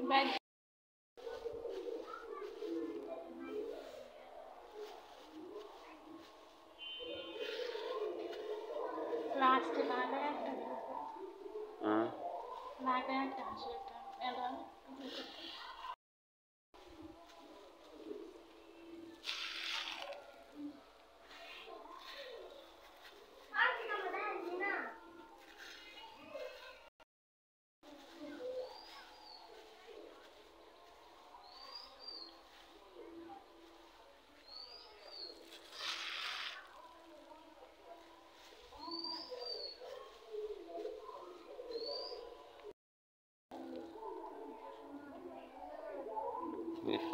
bag লাস্টে লাগে একটা লাগে একটা হাসি একটা এলো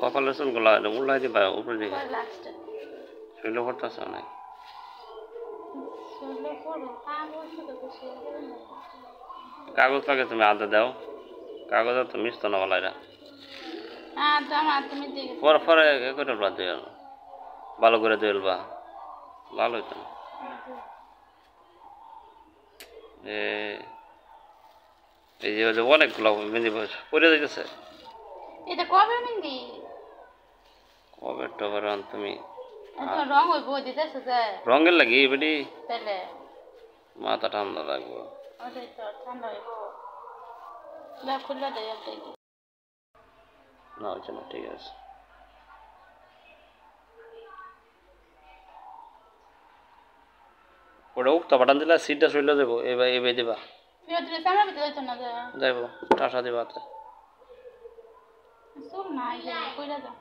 কপালের চুলগুলা উল্লাই দিবা উপরে দিকে লাস্টে শৈল করতেছে অনেক কাগজ পাকে তুমি আদা দাও কাগজ তো মিশতো না বলাইরা পরে পরে করে দুই ভালো করে দুইলবা লাল হইতো না এই যে অনেকগুলো মেহেন্দি পরে যাইতেছে এটা কবে মেহেন্দি কবে টবে রান তুমি রং হইব দিতেছে যে রঙের লাগি বেটি তাহলে মাথা ঠান্ডা লাগবো ওটাই তো ঠান্ডা হইব ব্যাগ খুললে দেয় একটাই না হচ্ছে না ঠিক আছে ওটা উক্ত পাঠান দিলে সিটটা চলে যাবো এবার এবার দিবা যাইব টাসা দিবা চুল নাই কইরা যা